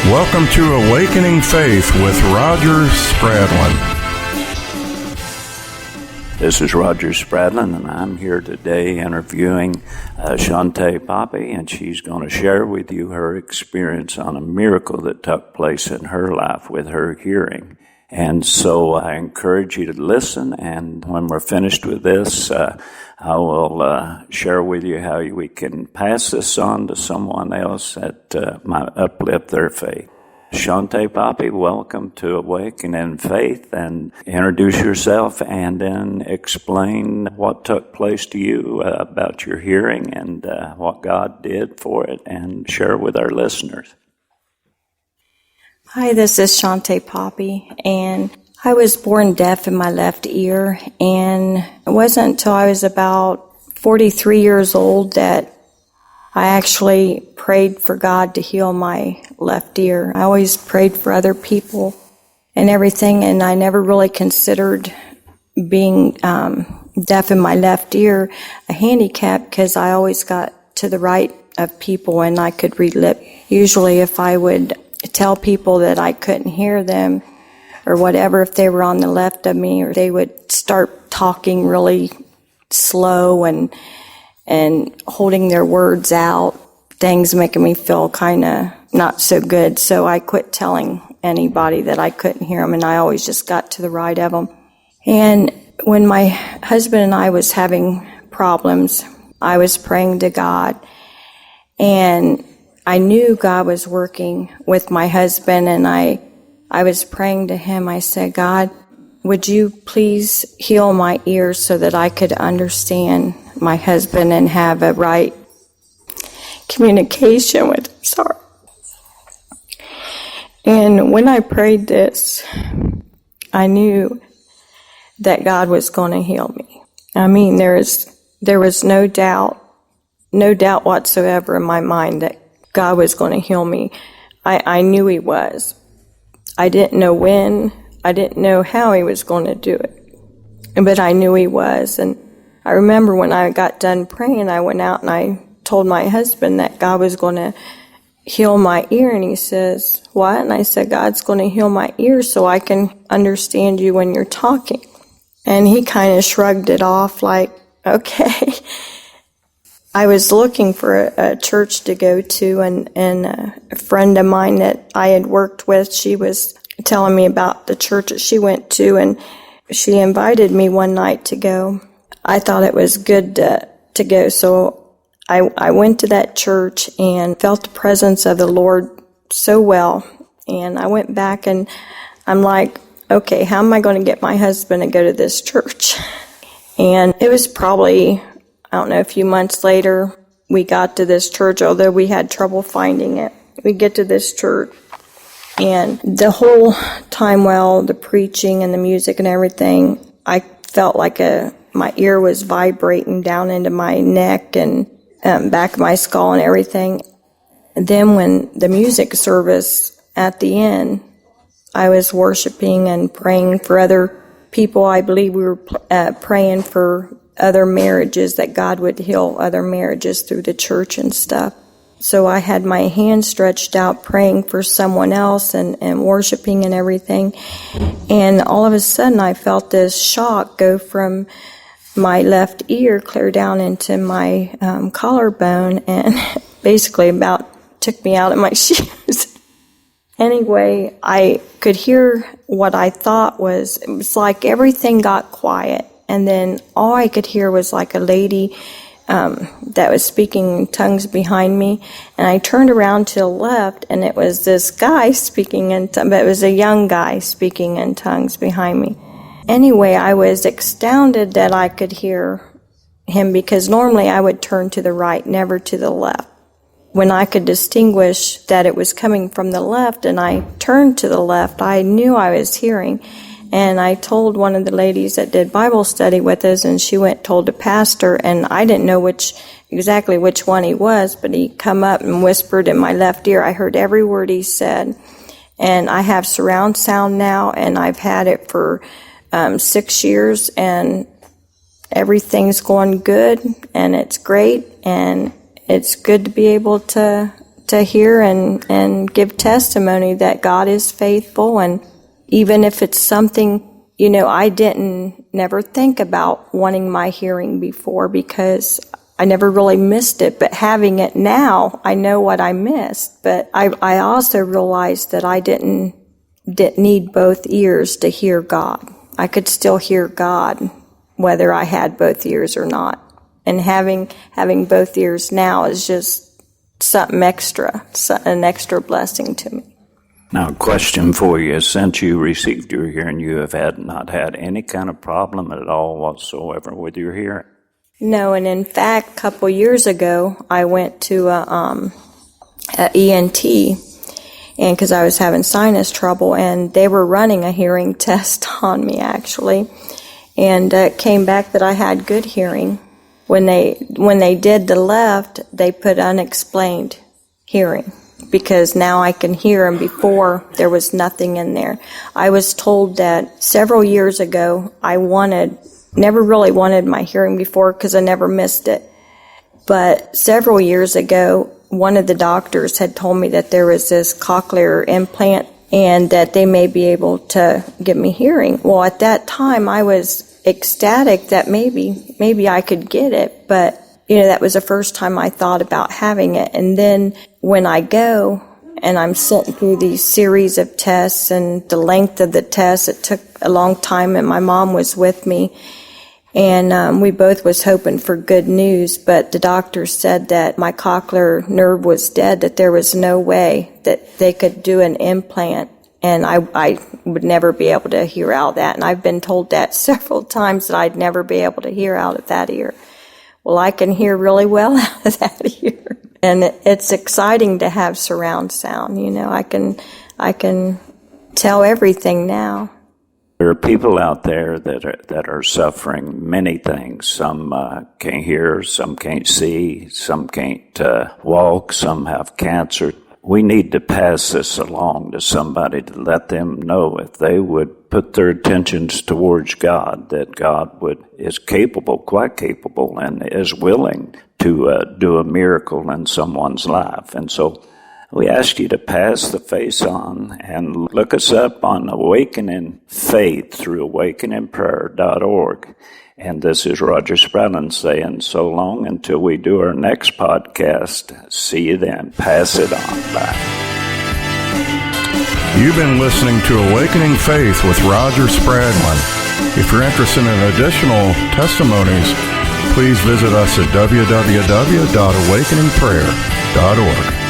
Welcome to Awakening Faith with Roger Spradlin. This is Roger Spradlin, and I'm here today interviewing Poppe, and she's going to share with you her experience on a miracle that took place in her life with her hearing. And so I encourage you to listen, and when we're finished with this, I will share with you how we can pass this on to someone else that might uplift their faith. Poppe, welcome to Awakening Faith, and introduce yourself and then explain what took place to you about your hearing and what God did for it, and share with our listeners. Hi, this is Poppe, and I was born deaf in my left ear, and it wasn't until I was about 43 years old that I actually prayed for God to heal my left ear. I always prayed for other people and everything, and I never really considered being deaf in my left ear a handicap, because I always got to the right of people and I could read lip. Usually if I would tell people that I couldn't hear them or whatever, if they were on the left of me, or they would start talking really slow and holding their words out, things making me feel kind of not so good. So I quit telling anybody that I couldn't hear them, and I always just got to the right of them. And when my husband and I was having problems, I was praying to God, and I knew God was working with my husband, and I was praying to him. I said, God, would you please heal my ears so that I could understand my husband and have a right communication with him? Sorry. And when I prayed this, I knew that God was going to heal me. I mean, there was no doubt whatsoever in my mind that God was going to heal me. I knew He was. I didn't know when. I didn't know how He was going to do it. But I knew He was. And I remember when I got done praying, I went out and I told my husband that God was going to heal my ear. And he says, what? And I said, God's going to heal my ear so I can understand you when you're talking. And he kind of shrugged it off like, okay. I was looking for a church to go to, and a friend of mine that I had worked with, she was telling me about the church that she went to, and she invited me one night to go. I thought it was good to go, so I went to that church and felt the presence of the Lord so well. And I went back and I'm like, okay, how am I going to get my husband to go to this church? And it was probably, I don't know, a few months later, we got to this church, although we had trouble finding it. We get to this church, and the whole time while the preaching and the music and everything, I felt like my ear was vibrating down into my neck and back of my skull and everything. And then when the music service at the end, I was worshiping and praying for other people. I believe we were praying for other marriages, that God would heal other marriages through the church and stuff. So I had my hand stretched out praying for someone else and worshiping and everything. And all of a sudden I felt this shock go from my left ear clear down into my collarbone, and basically about took me out of my shoes. Anyway, I could hear what I thought was, it was like everything got quiet. And then all I could hear was like a lady that was speaking in tongues behind me. And I turned around to the left, and it was this guy speaking in tongues, but it was a young guy speaking in tongues behind me. Anyway, I was astounded that I could hear him, because normally I would turn to the right, never to the left. When I could distinguish that it was coming from the left and I turned to the left, I knew I was hearing. And I told one of the ladies that did Bible study with us, and she went and told the pastor, and I didn't know exactly which one he was, but he come up and whispered in my left ear. I heard every word he said. And I have surround sound now, and I've had it for 6 years, and everything's going good, and it's great, and it's good to be able to to hear and give testimony that God is faithful. And even if it's something, I never think about wanting my hearing before because I never really missed it. But having it now, I know what I missed. But I also realized that I didn't need both ears to hear God. I could still hear God whether I had both ears or not. And having both ears now is just something extra, an extra blessing to me. Now, a question for you. Since you received your hearing, you have not had any kind of problem at all whatsoever with your hearing? No, and in fact, a couple years ago, I went to a ENT, and because I was having sinus trouble, and they were running a hearing test on me, actually, and it came back that I had good hearing. When they did the left, they put unexplained hearing, because now I can hear, and before there was nothing in there. I was told that several years ago I never really wanted my hearing before because I never missed it. But several years ago, one of the doctors had told me that there was this cochlear implant and that they may be able to give me hearing. Well, at that time I was ecstatic that maybe I could get it, but that was the first time I thought about having it. And then when I go and I'm sent through these series of tests and the length of the tests, it took a long time, and my mom was with me. And we both was hoping for good news, but the doctor said that my cochlear nerve was dead, that there was no way that they could do an implant, and I would never be able to hear out of that. And I've been told that several times, that I'd never be able to hear out of that ear. Well, I can hear really well out of that ear. And it's exciting to have surround sound. I can tell everything now. There are people out there that are suffering many things. Some can't hear, some can't see, some can't walk, some have cancer. We need to pass this along to somebody to let them know, if they would put their attentions towards God, that God is capable, quite capable, and is willing to do a miracle in someone's life. And so we ask you to pass the faith on and look us up on Awakening Faith through awakeningprayer.org. And this is Roger Spradlin saying so long until we do our next podcast. See you then. Pass it on. Bye. You've been listening to Awakening Faith with Roger Spradlin. If you're interested in additional testimonies, please visit us at www.awakeningprayer.org.